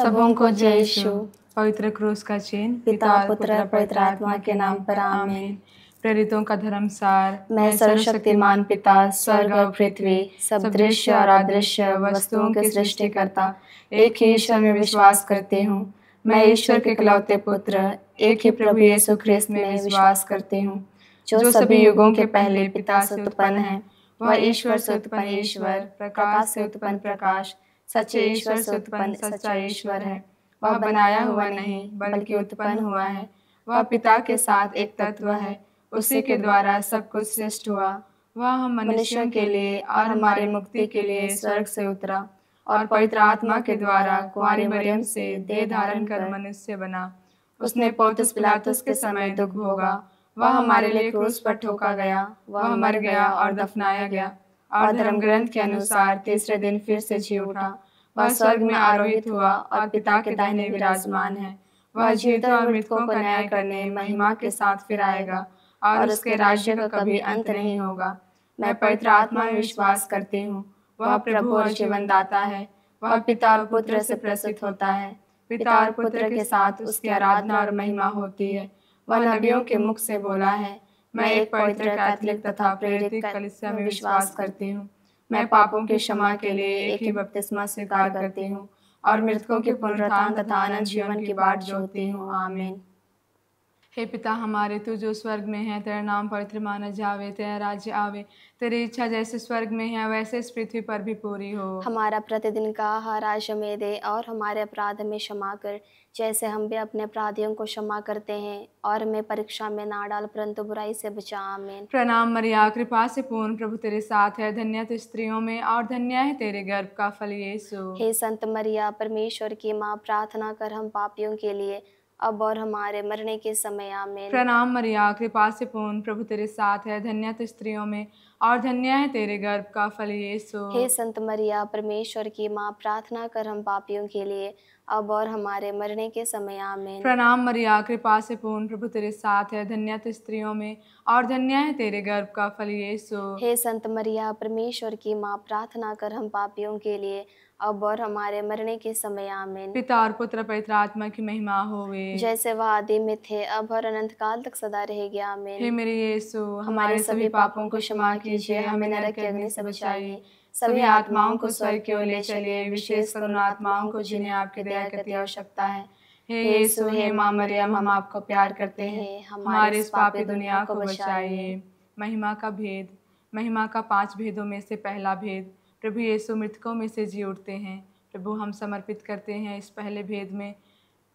सबों को जय यीशु। पवित्र क्रूस का चिन्ह पिता पुत्र पवित्र आत्मा के नाम पर आमीन। प्रेरितों का धर्मसार। मैं सर्वशक्तिमान पिता स्वर्ग और पृथ्वी सब दृश्य और अदृश्य वस्तुओं के सृष्टिकर्ता एक ही ईश्वर में विश्वास करती हूँ। मैं ईश्वर के इकलौते पुत्र एक ही प्रभु यीशु ख्रिस्त में विश्वास करती हूँ, जो सभी युगों के पहले पिता से उत्पन्न है। वह ईश्वर से उत्पन्न ईश्वर, प्रकाश से उत्पन्न प्रकाश, सच्चे ईश्वर से उत्पन्न सच्चा ईश्वर है। वह बनाया हुआ नहीं बल्कि उत्पन्न हुआ है। वह पिता के साथ एक तत्व है, उसी के द्वारा सब कुछ सृष्ट हुआ। वह हम मनुष्यों के लिए और हमारी मुक्ति के लिए स्वर्ग से उतरा और पवित्र आत्मा के द्वारा कुंवारी मरियम से देह धारण कर मनुष्य बना। उसने पोंतियुस पिलातुस के समय दुख भोगा। वह हमारे लिए क्रूस पर ठोका गया, वह मर गया और दफनाया गया और धर्मग्रंथ के अनुसार तीसरे दिन फिर से जी उठा। वह स्वर्ग में आरोहित हुआ और पिता के दाहिने विराजमान है। वह जीवितों और मृतकों का न्याय करने महिमा के साथ फिर आएगा और उसके राज्य का कभी अंत नहीं होगा। मैं पवित्र आत्मा में विश्वास करती हूँ, वह प्रभु और जीवन दाता है। वह पिता और पुत्र से प्रसूत होता है। पिता और पुत्र के साथ उसकी आराधना और महिमा होती है। वह नबियों के मुख से बोला है। मैं एक पवित्र कैथोलिक तथा प्रेरित कलीसिया में विश्वास करती हूँ। मैं पापों की क्षमा के लिए एक ही बपतिस्मा स्वीकार करती हूँ और मृतकों के पुनरुत्थान तथा अनंत जीवन की बाट जोहती हूँ। आमीन। हे पिता हमारे, तू जो स्वर्ग में है, तेरा नाम पवित्र माना जावे, तेरा राज्य आवे, तेरी इच्छा जैसे स्वर्ग में है वैसे इस पृथ्वी पर भी पूरी हो। हमारा प्रतिदिन का आहार आज हमें दे और हमारे अपराध में क्षमा कर, जैसे हम भी अपने अपराधियों को क्षमा करते हैं, और हमें परीक्षा में ना डाल परंतु बुराई से बचा। आमीन। प्रणाम मरिया, कृपा से पूर्ण, प्रभु तेरे साथ है, धन्य तू स्त्रियों में और धन्य है तेरे गर्भ का फल यीशु। हे संत मरिया, परमेश्वर की माँ, प्रार्थना कर हम पापियों के लिए अब और हमारे मरने के समय। आमीन। प्रणाम मरिया, कृपा से पूर्ण, प्रभु तेरे साथ है, धन्य तू स्त्रियों में और धन्य है तेरे गर्भ का फल यीशु। हे संत मरिया, परमेश्वर की माँ, प्रार्थना कर हम पापियों के लिए अब और हमारे मरने के समय। आमीन। प्रणाम मरिया, कृपा से पूर्ण, प्रभु तेरे साथ है, धन्य तू स्त्रियों में और धन्य है तेरे गर्भ का फल यीशु। हे संत मरिया, परमेश्वर की माँ, प्रार्थना कर हम पापियों के लिए अब और हमारे मरने के समय। आमीन। पिता और पुत्र पवित्र आत्मा की महिमा होवे, जैसे वह आदि में थे अब और अनंत काल तक सदा रहेगी। आमीन। हे मेरे यीशु, हमारे सभी पापों को क्षमा कीजिए, हमें नरक की अग्नि से बचाइए, सभी आत्माओं को स्वर्ग की ओर ले चलिए, विशेषकर उन आत्माओं को जिन्हें आपकी दया की अति आवश्यकता है। हे यीशु, हे माँ मरियम, हम आपको प्यार करते हैं, हमारे इस पापी दुनिया को बचाइए। महिमा का भेद। महिमा का 5 भेदों में से पहला भेद, प्रभु यीशु मृतकों में से जी उठते हैं। प्रभु, हम समर्पित करते हैं इस पहले भेद में,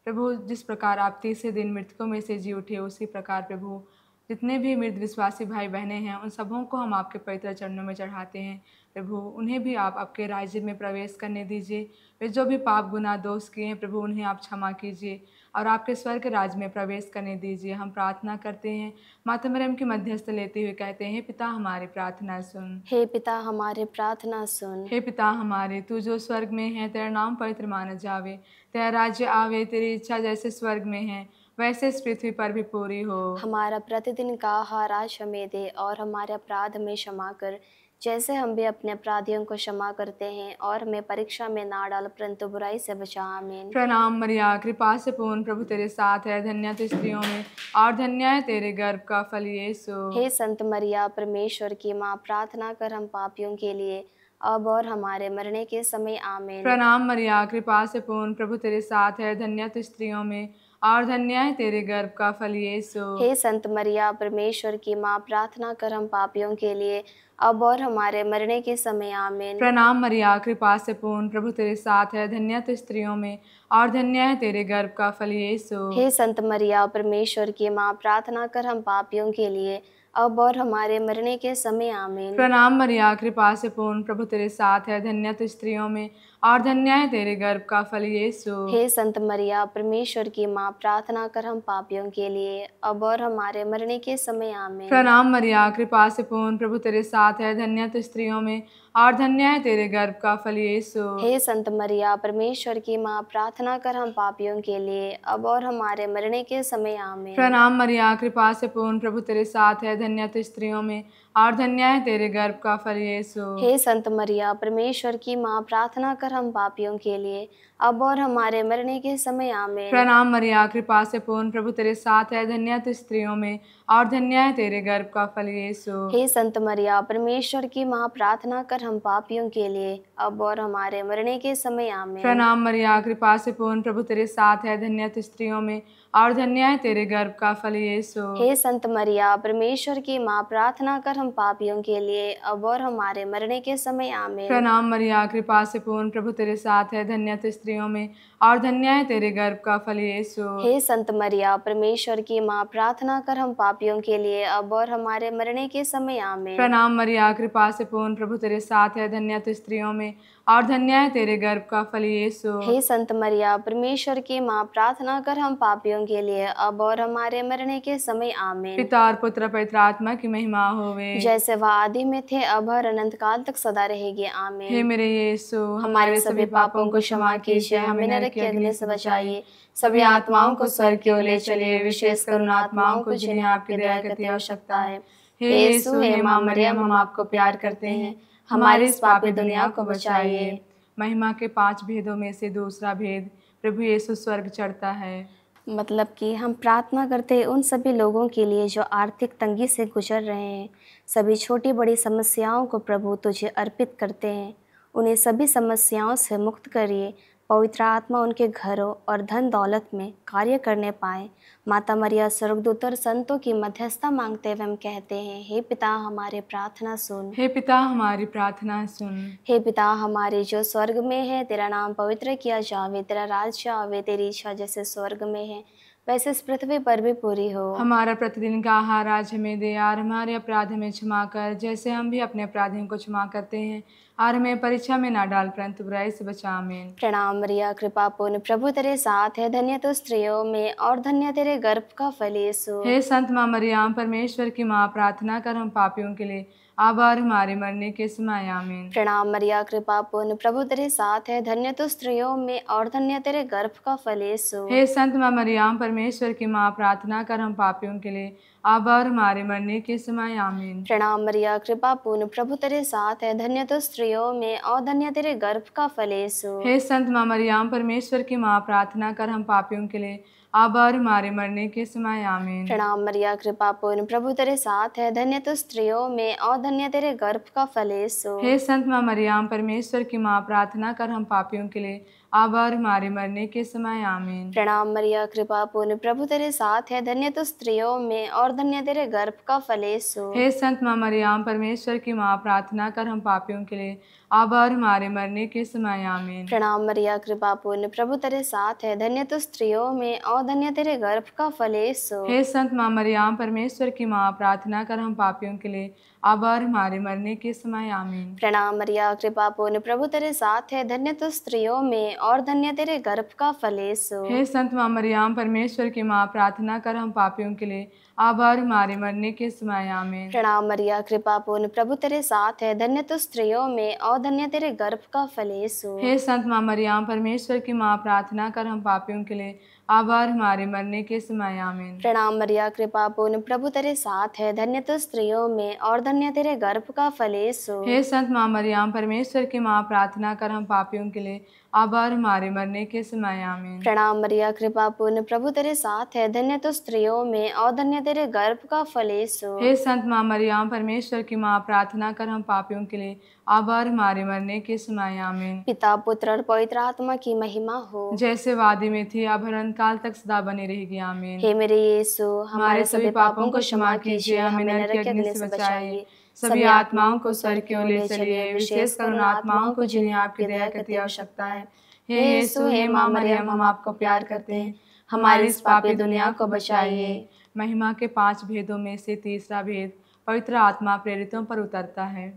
प्रभु जिस प्रकार आप तीसरे दिन मृतकों में से जी उठे, उसी प्रकार प्रभु जितने भी मृत विश्वासी भाई बहनें हैं उन सबों को हम आपके पवित्र चरणों में चढ़ाते हैं। प्रभु, उन्हें भी आप आपके राज्य में प्रवेश करने दीजिए। वे जो भी पाप गुनाह दोष किए हैं प्रभु, उन्हें आप क्षमा कीजिए और आपके स्वर्ग राज्य में प्रवेश करने दीजिए। हम प्रार्थना करते हैं, माता मरियम की मध्यस्थ लेते हुए कहते हैं, पिता हमारी प्रार्थना सुन। हे पिता हमारे, प्रार्थना सुन। हे पिता हमारे, तू जो स्वर्ग में है, तेरा नाम पवित्र माना जावे, तेरा राज्य आवे, तेरी इच्छा जैसे स्वर्ग में है वैसे इस पृथ्वी पर भी पूरी हो। हमारा प्रतिदिन का आहार आज हमें दे और हमारे अपराध में क्षमा कर, जैसे हम भी अपने अपराधियों को क्षमा करते हैं, और हमें परीक्षा में ना डाल परंतु बुराई से बचा। आमीन। प्रणाम मरिया, कृपा से पूर्ण, प्रभु तेरे साथ है, धन्य तू स्त्रियों में और धन्य है तेरे गर्भ का फल यीशु। हे संत मरिया, परमेश्वर की माँ, प्रार्थना कर हम पापियों के लिए अब और हमारे मरने के समय। आमीन। प्रणाम मरिया, कृपा से पूर्ण, प्रभु तेरे साथ है, धन्य तू स्त्रियों में और धन्य है तेरे गर्भ का फल यीशु। हे संत मरिया, परमेश्वर की माँ, प्रार्थना कर हम पापियों के लिए अब और हमारे मरने के समय। आमीन। प्रणाम मरिया, कृपा से पूर्ण, प्रभु तेरे साथ है, धन्य तू स्त्रियों में और धन्य है तेरे गर्भ का फल यीशु। हे संत मरिया, परमेश्वर की माँ, प्रार्थना कर हम पापियों के लिए अब और हमारे मरने के समय। आमीन। प्रणाम मरिया, कृपा से पूर्ण, प्रभु तेरे साथ है, धन्य तू स्त्रियों में और धन्य है तेरे गर्भ का फल यीशु। हे संत मरिया, परमेश्वर की माँ, प्रार्थना कर हम पापियों के लिए अब और हमारे मरने के समय। आमीन। प्रणाम मरिया, कृपा से पूर्ण, प्रभु तेरे साथ है, धन्य तू स्त्रियों में और धन्य है तेरे गर्भ का फल यीशु। हे संत मरिया, परमेश्वर की माँ, प्रार्थना कर हम पापियों के लिए अब और हमारे मरने के समय। आमीन। प्रणाम मरिया, कृपा से पूर्ण, प्रभु तेरे साथ है, धन्य तू स्त्रियों में और धन्य है तेरे गर्भ का फल यीशु। हे संत मरिया, परमेश्वर की माँ, प्रार्थना कर हम पापियों के लिए अब और हमारे मरने के समय आमीन। प्रणाम मरिया, कृपा से पूर्ण, प्रभु तेरे साथ है, धन्य तू स्त्रियों में और धन्य है तेरे गर्भ का फल यीशु। हे संत मरिया, परमेश्वर की माँ, प्रार्थना कर हम पापियों के लिए अब और हमारे मरने के समय आमीन। प्रणाम मरिया, कृपा से पूर्ण, प्रभु तेरे साथ है, धन्य तू स्त्रियों में और धन्य है तेरे गर्भ का फल यीशु। हे संत मरिया, परमेश्वर की माँ, प्रार्थना कर हम पापियों के लिए अब और हमारे मरने के समय आमीन। प्रणाम मरिया, कृपा से पूर्ण, प्रभु तेरे साथ है, धन्य तू स्त्रियों में और धन्य है तेरे गर्भ का फल यीशु। हे संत मरिया, परमेश्वर की माँ, प्रार्थना कर हम पापियों के लिए अब और हमारे मरने के समय आमीन। प्रणाम मरिया, कृपा से पूर्ण, प्रभु तेरे साथ है, धन्य तू स्त्रियों में और धन्य है तेरे गर्भ का फल यीशु। हे संत मरिया, परमेश्वर की माँ, प्रार्थना कर हम पापियों के लिए अब और हमारे मरने के समय आमीन। पिता और पुत्र पवित्र आत्मा की महिमा होवे, जैसे वह आदि में थे अब और अनंत काल तक सदा रहेगी आमीन। हे मेरे यीशु, हमारे सभी पापों को क्षमा कीजिए, हमें नरक की अग्नि से बचाइए, सभी आत्माओं को स्वर्ग की ओर ले चलिए, विशेषकर उन आत्माओं को जिन्हें आपकी दया की अति आवश्यकता है। हे यीशु, हे माँ मरियम, हम आपको प्यार करते हैं, हमारी इस पापी दुनिया को बचाइए। महिमा के 5 भेदों में से दूसरा भेद, प्रभु यीशु स्वर्ग चढ़ता है। मतलब कि हम प्रार्थना करते हैं उन सभी लोगों के लिए जो आर्थिक तंगी से गुजर रहे हैं। सभी छोटी बड़ी समस्याओं को प्रभु तुझे अर्पित करते हैं, उन्हें सभी समस्याओं से मुक्त करिए। पवित्र आत्मा उनके घरों और धन दौलत में कार्य करने पाए। माता मरिया, स्वर्गदूत और संतों की मध्यस्थता मांगते हुए हम कहते हैं, हे पिता हमारे प्रार्थना सुन। हे पिता हमारी प्रार्थना सुन। हे पिता हमारे जो स्वर्ग में है, तेरा नाम पवित्र किया जावे, तेरा राज्य आवे, तेरी इच्छा जैसे स्वर्ग में है वैसे इस पृथ्वी पर भी पूरी हो। हमारा प्रतिदिन का आहार आज हमें दे, और हमारे अपराध हमें क्षमा कर जैसे हम भी अपने अपराधियों को क्षमा करते हैं, और हमें परीक्षा में ना डाल परंतु बुराई से बचा। आमीन। प्रणाम मरिया, कृपा पूर्ण, प्रभु तेरे साथ है, धन्य तो स्त्रियों में और धन्य तेरे गर्भ का फल यीशु। हे संत माँ मरियम, परमेश्वर की माँ, प्रार्थना कर हम पापियों के लिए अब और हमारे मरने के समय। आमीन। प्रणाम मरिया, कृपा पूर्ण, प्रभु तेरे साथ है, धन्य तो स्त्रियों में और धन्य तेरे गर्भ का फल यीशु। हे संत माँ मरियम, परमेश्वर की माँ, प्रार्थना कर हम पापियों के लिए अब और हमारे मरने के समय। आमीन। प्रणाम मरिया, कृपा पूर्ण, प्रभु तेरे साथ है, धन्य तो स्त्रियों में और धन्य तेरे गर्भ का फल यीशु। हे संत माँ मरियम, परमेश्वर की माँ, प्रार्थना कर हम पापियों के लिए अब और हमारे मरने के समय। आमीन। प्रणाम मरिया, कृपा पूर्ण, प्रभु तेरे साथ है, धन्य तो स्त्रियों में और धन्य तेरे गर्भ का फल यीशु। हे संत माँ मरियम, परमेश्वर की माँ, प्रार्थना कर हम पापियों के लिए अब और हमारे मरने के समय। आमीन। प्रणाम मरिया, कृपा पूर्ण, प्रभु तेरे साथ है, धन्य तो स्त्रियों में और धन्य तेरे गर्भ का फल यीशु। हे संत माँ मरियम, परमेश्वर की माँ, प्रार्थना कर हम पापियों के लिए अब और हमारे मरने के समय। आमीन। प्रणाम मरिया, कृपा पूर्ण, प्रभु तेरे साथ है, धन्य तो स्त्रियों में और धन्य तेरे गर्भ का फल यीशु। हे संत माँ मरियम, परमेश्वर की माँ, प्रार्थना कर हम पापियों के लिए अब और हमारे मरने के समय। आमीन। प्रणाम मरिया, कृपा पूर्ण, प्रभु तेरे साथ है, धन्य तो स्त्रियों में और धन्य तेरे गर्भ का फल यीशु। हे संत माँ मरियम, परमेश्वर की माँ, प्रार्थना कर हम पापियों के लिए अब और हमारे मरने के समय। आमीन। प्रणाम मरिया, कृपा पूर्ण, प्रभु तेरे साथ है, धन्य तो स्त्रियों में और धन्य तेरे गर्भ का फल यीशु। हे संत माँ मरियम, परमेश्वर की माँ, प्रार्थना कर हम पापियों के लिए अब और हमारे मरने के समय। आमीन। प्रणाम मरिया, कृपा पूर्ण, प्रभु तेरे साथ है, धन्य तो स्त्रियों में और धन्य तेरे गर्भ का फल यीशु। हे संत माँ मरियम, परमेश्वर की माँ, प्रार्थना कर हम पापियों के लिए अब और हमारे मरने के समय। आमीन। प्रणाम मरिया, कृपा पूर्ण, प्रभु तेरे साथ है, धन्य तो स्त्रियों में और धन्य तेरे गर्भ का फल यीशु। हे संत माँ मरियम, परमेश्वर की माँ, प्रार्थना कर हम पापियों के लिए अब और हमारे मरने के समय। आमीन। पिता, पुत्र और पवित्र आत्मा की महिमा हो, जैसे वादी में थी अब अनंत काल तक सदा बनी रहेगी। आमीन। हे मेरे यीशु, हमारे सभी पापों को क्षमा कीजिए, हमें नरक की अग्नि से बचाइए, सभी आत्माओं को स्वर्ग की ओर ले चलिए, विशेषकर उन आत्माओं को जिन्हें आपकी दया की अति आवश्यकता है। हे यीशु, हे माँ मरियम, हम आपको प्यार करते हैं, हमारी इस पापी दुनिया को बचाइए। महिमा के 5 भेदों में से तीसरा भेद, पवित्र आत्मा प्रेरितों पर उतरता है।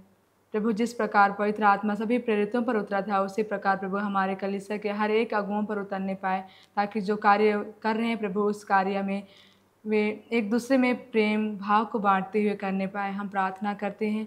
प्रभु जिस प्रकार पवित्र आत्मा सभी प्रेरितों पर उतरा था, उसी प्रकार प्रभु हमारे कलीसिया के हर एक अगुओं पर उतरने पाए, ताकि जो कार्य कर रहे हैं प्रभु उस कार्य में वे एक दूसरे में प्रेम भाव को बांटते हुए करने पाए। हम प्रार्थना करते हैं,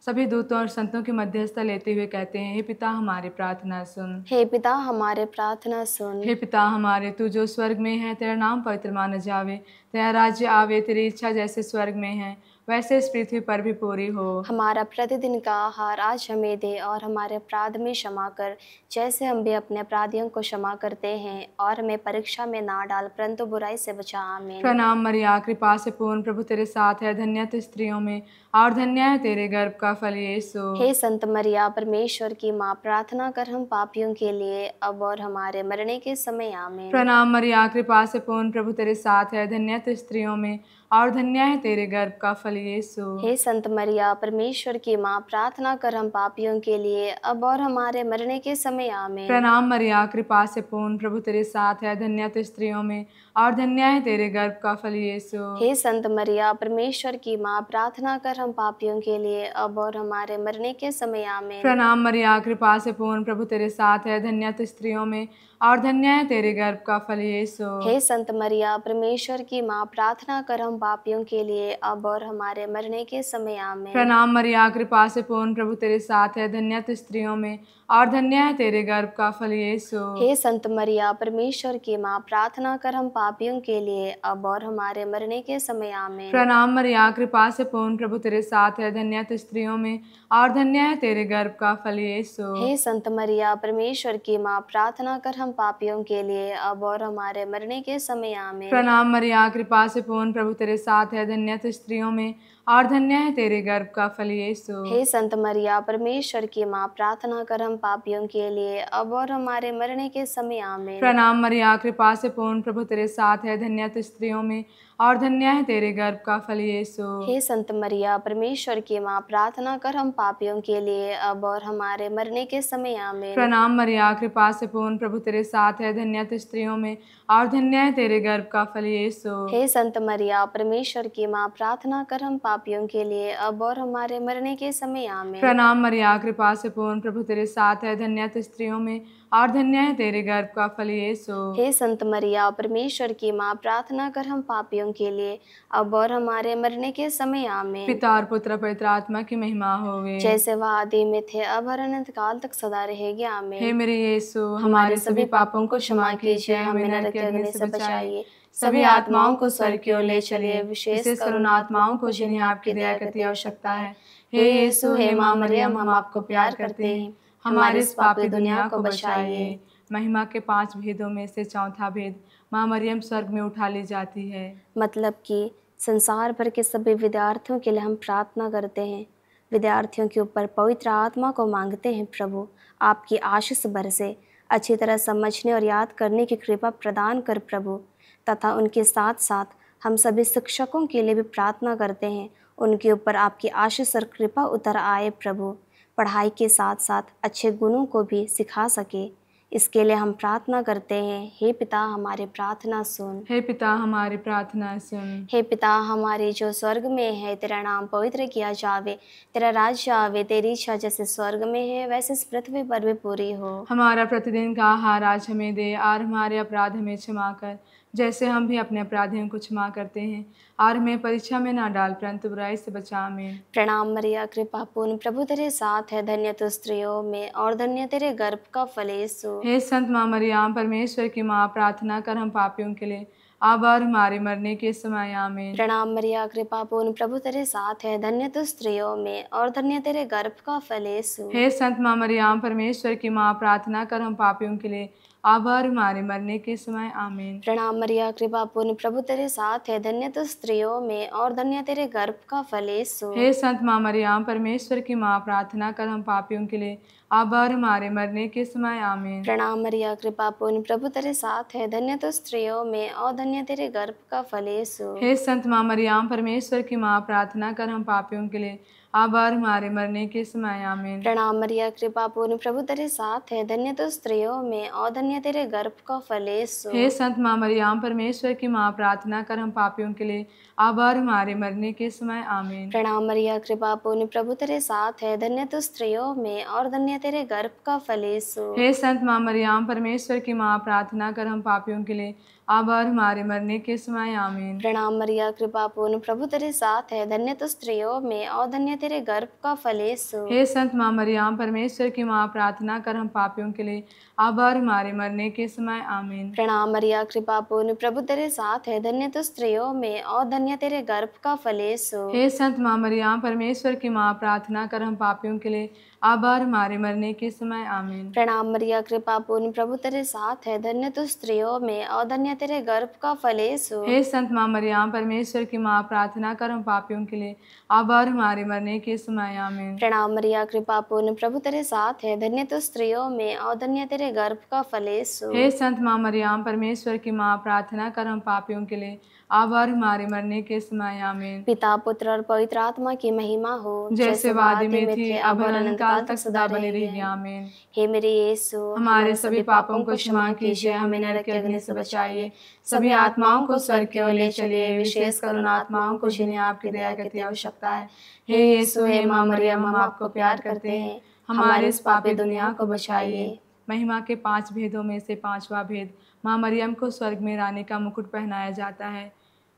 सभी दूतों और संतों की मध्यस्थता लेते हुए कहते हैं, हे पिता हमारी प्रार्थना सुन। हे पिता हमारे प्रार्थना सुन। हे पिता हमारे, तू जो स्वर्ग में है, तेरा नाम पवित्र माना जावे, तेरा राज्य आवे, तेरी इच्छा जैसे स्वर्ग में है वैसे इस पृथ्वी पर भी पूरी हो। हमारा प्रतिदिन का आहार आज हमें दे, और हमारे अपराध में क्षमा कर, जैसे हम भी अपने अपराधियों को क्षमा करते हैं, और हमें परीक्षा में ना डाल, परंतु बुराई से बचा। आमीन। प्रणाम मरिया, कृपा से पूर्ण, प्रभु तेरे साथ है, धन्य तू स्त्रियों में और धन्य है तेरे गर्भ का फल यीशु। हे संत मरिया, परमेश्वर की माँ, प्रार्थना कर हम पापियों के लिए, अब और हमारे मरने के समय। आमीन। प्रणाम मरिया, कृपा से पूर्ण, प्रभु तेरे साथ है, धन्य तू स्त्रियों में और धन्य है तेरे गर्भ का फल यीशु। हे संत मरिया, परमेश्वर की माँ, प्रार्थना कर हम पापियों के लिए, अब और हमारे मरने के समय। आमीन। प्रणाम मरिया, कृपा से पूर्ण, प्रभु तेरे साथ है, धन्य तू स्त्रियों में और धन्य है तेरे गर्भ का फल यीशु। हे संत मरिया, परमेश्वर की माँ, प्रार्थना कर हम पापियों के लिए, अब और हमारे मरने के समय। आमीन। प्रणाम मरिया, कृपा से पूर्ण, प्रभु तेरे साथ है, धन्य तू स्त्रियों में और धन्य है तेरे गर्भ का फल यीशु। हे संत मरिया, परमेश्वर की माँ, प्रार्थना कर हम पापियों के लिए, अब और हमारे मरने के समय। आमीन। प्रणाम मरिया, कृपा से पूर्ण, प्रभु तेरे साथ है, धन्य तू स्त्रियों में और धन्य है तेरे गर्भ का फल यीशु। हे संत मरिया, परमेश्वर की माँ, प्रार्थना कर हम पापियों के लिए, अब और हमारे मरने के समय। आमीन। प्रणाम मरिया, कृपा से पूर्ण, प्रभु तेरे साथ है, धन्य तू स्त्रियों में और धन्य है तेरे गर्भ का फल यीशु। हे संत मरिया, परमेश्वर की माँ, प्रार्थना कर हम पापियों के लिए, अब और हमारे मरने के समय। आमीन। प्रणाम मरिया, कृपा से पूर्ण, प्रभु तेरे साथ है, धन्य तू स्त्रियों में और धन्य है तेरे गर्भ का फल यीशु। हे संत मरिया, परमेश्वर की माँ, प्रार्थना कर हम पापियों के लिए, अब और हमारे मरने के समय। आमीन। प्रणाम मरिया, कृपा से पूर्ण, प्रभु तेरे साथ है, धन्य तू स्त्रियों में और धन्य है तेरे गर्भ का फल यीशु। हे संत मरिया, परमेश्वर की माँ, प्रार्थना कर हम पापियों के लिए, अब और हमारे मरने के समय। आमीन। प्रणाम मरिया, कृपा से पूर्ण, प्रभु तेरे साथ है, धन्य तू स्त्रियों में और धन्य है तेरे गर्भ का फल यीशु। हे संत मरिया, परमेश्वर की माँ, प्रार्थना कर हम पापियों के लिए, अब और हमारे मरने के समय। आमीन। प्रणाम मरिया, कृपा से पूर्ण, प्रभु तेरे साथ है, धन्य तू स्त्रियों में और धन्य है तेरे गर्भ का फल यीशु। हे संत मरिया, परमेश्वर की माँ, प्रार्थना कर हम पापियों के लिए, अब और हमारे मरने के समय। आमीन। पिता और पुत्र पवित्र आत्मा की महिमा होवे, जैसे वह आदि में थे, अब और अनंत काल तक सदा रहेगी। आमीन। हे मेरे यीशु, हमारे सभी पापों को क्षमा कीजिए, हमें नरक के अग्नि से बचाइए, सभी आत्माओं को स्वर्ग की ओर ले चलिए, विशेष करुणा आत्माओं को जिन्हें आपकी दया की आवश्यकता है। हे यीशु, हे माँ मरियम, हम आपको प्यार करते हैं, हमारे इस पापी दुनिया को बचाइए। महिमा के 5 भेदों में से चौथा भेद, माँ मरियम स्वर्ग में उठा ली जाती है। मतलब कि संसार भर के सभी विद्यार्थियों के लिए हम प्रार्थना करते हैं, विद्यार्थियों के ऊपर पवित्र आत्मा को मांगते हैं। प्रभु, आपकी आशीष बरसे, अच्छी तरह समझने और याद करने की कृपा प्रदान कर प्रभु। तथा उनके साथ साथ हम सभी शिक्षकों के लिए भी प्रार्थना करते हैं, उनके ऊपर आपकी आशीष और कृपा उतर आए प्रभु, पढ़ाई के साथ साथ अच्छे गुणों को भी सिखा सके। इसके लिए हम प्रार्थना करते हैं। हे पिता, हमारी प्रार्थना सुन। हे पिता, हमारी प्रार्थना सुन। हे पिता हमारे जो स्वर्ग में है, तेरा नाम पवित्र किया जावे, तेरा राज्य आवे, तेरी इच्छा जैसे स्वर्ग में है वैसे इस पृथ्वी पर भी पूरी हो। हमारा प्रतिदिन का आहार आज हमें दे, और हमारे अपराध हमें क्षमा कर, जैसे हम भी अपने अपराधियों को क्षमा करते हैं, और हमें परीक्षा में ना डाल, परंतु बुराई से बचा। आमीन। प्रणाम मरिया, कृपा पूर्ण, प्रभु तेरे साथ है, धन्य तू स्त्रियों में और धन्य तेरे गर्भ का फल यीशु। हे संत माँ मरियम, परमेश्वर की माँ, प्रार्थना कर हम पापियों के लिए, अब और हमारे मरने के समय। आमीन। प्रणाम मरिया, कृपा पूर्ण, प्रभु तेरे साथ है, धन्य तू स्त्रियों में और धन्य तेरे गर्भ का फल यीशु। हे संत माँ मरियम, परमेश्वर की माँ, प्रार्थना कर हम पापियों के लिए, अब और हमारे मरने के समय। आमीन। प्रणाम मरिया, कृपा पूर्ण, प्रभु तेरे साथ है, धन्य तू स्त्रियों में और धन्य तेरे गर्भ का फल यीशु। हे संत माँ मरियम, परमेश्वर की माँ, प्रार्थना कर हम पापियों के लिए, अब और हमारे मरने के समय। आमीन। प्रणाम मरिया, कृपा पूर्ण, प्रभु तेरे साथ है, धन्य तू स्त्रियों में और धन्य तेरे गर्भ का फल यीशु। हे संत माँ मरियम, परमेश्वर की माँ, प्रार्थना कर हम पापियों के लिए, अब और हमारे मरने के समय। आमीन। प्रणाम मरिया, कृपा पूर्ण, प्रभु तेरे साथ है, धन्य तू स्त्रियों में और धन्य तेरे गर्भ का फल यीशु। हे संत माँ मरियम, परमेश्वर की माँ, प्रार्थना कर हम पापियों के लिए, अब और हमारे मरने के समय। आमीन। प्रणाम मरिया, कृपा पूर्ण, प्रभु तेरे साथ है, धन्य तू स्त्रियों में और धन्य तेरे गर्भ का फल यीशु। हे संत माँ मरियम, परमेश्वर की माँ, प्रार्थना कर हम पापियों के लिए, अब और हमारे मरने के समय आमीन। प्रणाम मरिया, कृपा पूर्ण, प्रभु तेरे साथ है, धन्य तू स्त्रियों में और धन्य तेरे गर्भ का फल यीशु। हे संत माँ मरियम, परमेश्वर की माँ, प्रार्थना कर हम पापियों के लिए अब और हमारे मरने के समय आमीन। प्रणाम मरिया, कृपा पूर्ण, प्रभु तेरे साथ है, धन्य तू स्त्रियों में और धन्य तेरे गर्भ का फल यीशु। हे संत माँ मरियम, परमेश्वर की माँ, प्रार्थना कर हम पापियों के लिए अब और हमारे मरने के समय आमीन। प्रणाम मरिया, कृपा पूर्ण, प्रभु तेरे साथ है, धन्य तू स्त्रियों में और धन्य तेरे गर्भ का फल यीशु। हे संत माँ मरियम, परमेश्वर की माँ, प्रार्थना कर हम पापियों के लिए अब और हमारे मरने के समय आमीन। प्रणाम मरिया, कृपा पूर्ण, प्रभु तेरे साथ है, धन्य तू स्त्रियों में और धन्य तेरे गर्भ का फल यीशु। हे संत माँ मरियम, परमेश्वर की माँ, प्रार्थना कर हम पापियों के लिए अब और हमारे मरने के समय आमीन। पिता, पुत्र और पवित्र आत्मा की महिमा हो, जैसे वादी में थी अब और अनंत काल तक सदा बनी रहेगी आमीन। हे मेरे यीशु, हमारे सभी पापों को क्षमा कीजिए, हमें नरक की अग्नि से बचाइए, सभी आत्माओं को स्वर्ग की ओर ले चलिए, विशेष करुण आत्माओं को जिन्हें आपकी दया की अति आवश्यकता है। हे यीशु, हे माँ मरियम, हम आपको प्यार करते हैं, हमारे इस पापी दुनिया को बचाइए। महिमा के 5 भेदों में से 5वां भेद, माँ मरियम को स्वर्ग में रानी का मुकुट पहनाया जाता है।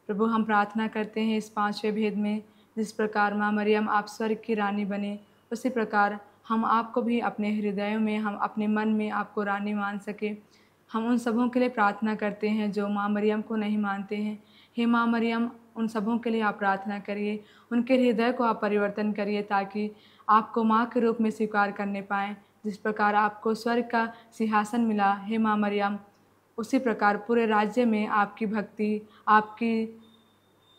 प्रभु, हम प्रार्थना करते हैं इस 5वें भेद में जिस प्रकार माँ मरियम आप स्वर्ग की रानी बने, उसी प्रकार हम आपको भी अपने हृदयों में, हम अपने मन में आपको रानी मान सके। हम उन सबों के लिए प्रार्थना करते हैं जो माँ मरियम को नहीं मानते हैं। हे माँ मरियम, उन सबों के लिए आप प्रार्थना करिए, उनके हृदय को आप परिवर्तन करिए ताकि आपको माँ के रूप में स्वीकार करने पाएँ। जिस प्रकार आपको स्वर्ग का सिंहासन मिला हे माँ मरियम, उसी प्रकार पूरे राज्य में आपकी भक्ति, आपकी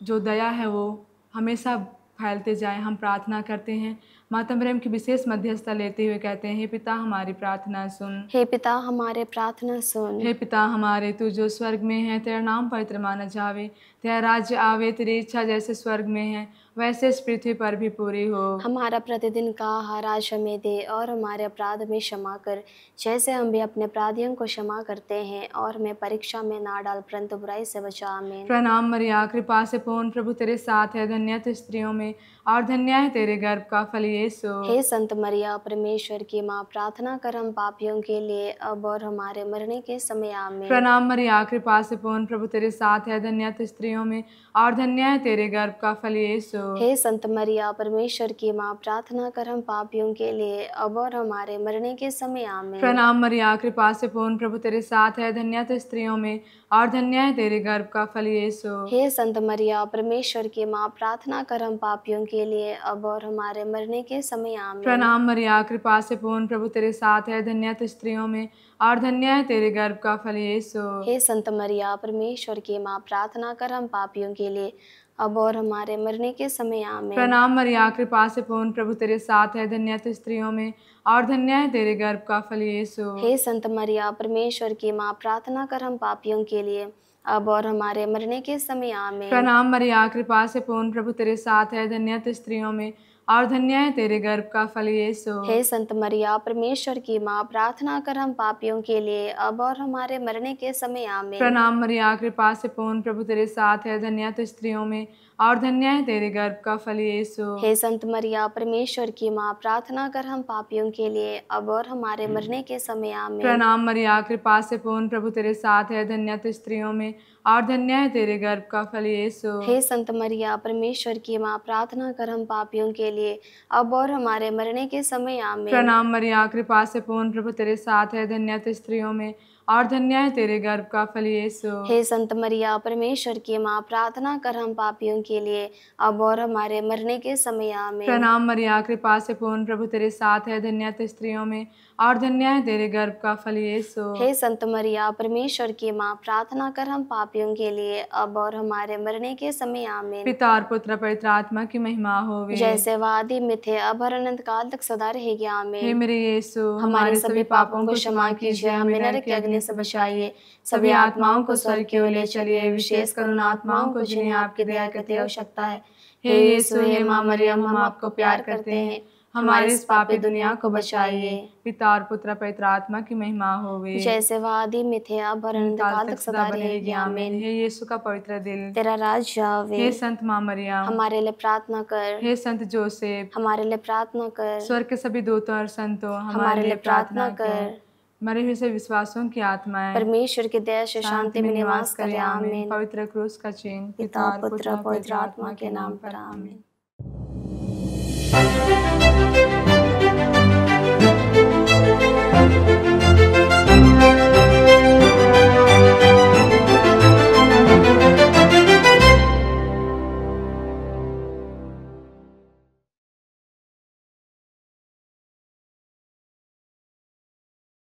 जो दया है वो हमेशा फैलते जाए। हम प्रार्थना करते हैं, माता मरियम की विशेष मध्यस्थता लेते हुए कहते हैं, हे पिता हमारी प्रार्थना सुन। हे पिता हमारे प्रार्थना सुन। हे पिता हमारे, तू जो स्वर्ग में है, तेरा नाम पवित्र माना जावे, तेरा राज्य आवे, तेरी इच्छा जैसे स्वर्ग में है वैसे इस पृथ्वी पर भी पूरी हो। हमारा प्रतिदिन का आहार आज हमें दे और हमारे अपराध में क्षमा कर, जैसे हम भी अपने अपराधियों को क्षमा करते हैं, और हमें परीक्षा में ना डाल परंतु बुराई से बचा। आमीन। प्रणाम मरिया, कृपा से पूर्ण, प्रभु तेरे साथ है, धन्य तू स्त्रियों में और धन्य है तेरे गर्भ का फल यीशु। हे संत मरिया, परमेश्वर की माँ, प्रार्थना कर हम पापियों के लिए अब और हमारे मरने के समय। आमीन। प्रणाम मरिया, कृपा से पूर्ण, प्रभु तेरे साथ है, धन्य तू स्त्रियों में और धन्य है तेरे गर्भ का फल यीशु। हे संत मरिया, परमेश्वर की माँ, प्रार्थना कर हम पापियों के लिए अब और हमारे मरने के समय। आमीन। प्रणाम मरिया, कृपा से पूर्ण, प्रभु तेरे साथ है, धन्य तू स्त्रियों में और धन्य है तेरे गर्भ का फल यीशु। हे संत मरिया, परमेश्वर की माँ, प्रार्थना कर हम पापियों के लिए अब और हमारे मरने के समय। आमीन। प्रणाम मरिया, कृपा से पूर्ण, प्रभु तेरे साथ है, धन्य तू स्त्रियों में और धन्य है तेरे गर्भ का फल यीशु। हे संत मरिया, परमेश्वर की माँ, प्रार्थना कर हम पापियों के लिए अब और हमारे मरने के समय। आमीन। प्रणाम मरिया, कृपा से पूर्ण, प्रभु तेरे साथ है, धन्य तू स्त्रियों में और धन्य है तेरे गर्भ का फल यीशु। हे संत मरिया, परमेश्वर की माँ, प्रार्थना कर हम पापियों के लिए अब और हमारे मरने के समय। आमीन। प्रणाम मरिया, कृपा से पूर्ण, प्रभु तेरे साथ है, धन्य तू स्त्रियों में और धन्य है तेरे गर्भ का फल यीशु। हे संत मरिया, परमेश्वर की माँ, प्रार्थना कर हम पापियों के लिए अब और हमारे मरने के समय। आमीन। प्रणाम मरिया, कृपा से पूर्ण, प्रभु तेरे साथ है, धन्य तू स्त्रियों में और धन्य है तेरे गर्भ का फल यीशु। हे संत मरिया, परमेश्वर की माँ, प्रार्थना कर हम पापियों के लिए अब और हमारे मरने के समय। आमीन। प्रणाम मरिया, कृपा से पूर्ण, प्रभु तेरे साथ है, धन्य तू स्त्रियों में और धन्य है तेरे गर्भ का फल यीशु। हे संत मरिया, परमेश्वर की माँ, प्रार्थना कर हम पापियों के लिए अब और हमारे मरने के समय। आमीन। प्रणाम मरिया, कृपा से पूर्ण, प्रभु तेरे साथ है, धन्य तू स्त्रियों में और धन्य है तेरे गर्भ का फल यीशु। हे संत मरिया, परमेश्वर की माँ, प्रार्थना कर हम पापियों के लिए अब और हमारे मरने के समय। आमीन। प्रणाम मरिया, कृपा से पूर्ण, प्रभु तेरे साथ है, धन्य तू स्त्रियों में और धन्य है तेरे गर्भ का फल यीशु। हे संत मरिया, परमेश्वर की माँ, प्रार्थना कर हम पापियों के लिए अब और हमारे मरने के समय। आमीन। पिता और पुत्र पवित्र आत्मा की महिमा होवे, जैसे वादी में थे अब और अनंत काल तक सदा रहेगी। हे आमीन। मेरे यीशु, हमारे सभी पापों को क्षमा कीजिए, हमें नरक की अग्नि से बचाइए, सभी आत्माओं को स्वर्ग की ओर ले चलिए, विशेष करुण आत्माओं को जिन्हें आपकी दया की अति आवश्यकता है। हे यीशु, हे माँ मरियम, हम आपको प्यार करते हैं, हमारे इस पापी दुनिया को बचाइए। पिता और पुत्र पवित्र आत्मा की महिमा होवे, जैसे वादी में थे अब और अनंत काल तक सदा रहेगी। आमीन। हे यीशु का पवित्र दिल, तेरा राज्य आवे, हे संत माँ मरियम, हमारे लिए प्रार्थना कर। हे संत जोसेफ, हमारे लिए प्रार्थना कर। स्वर्ग के सभी दूतों और संतों, हमारे लिए प्रार्थना कर। मरे हुए से विश्वासों की आत्माएं परमेश्वर की दया से शांति में निवास करे। आमीन। पवित्र क्रूस का चिन्ह पिता, पुत्र, पवित्र आत्मा के नाम पर। आमीन।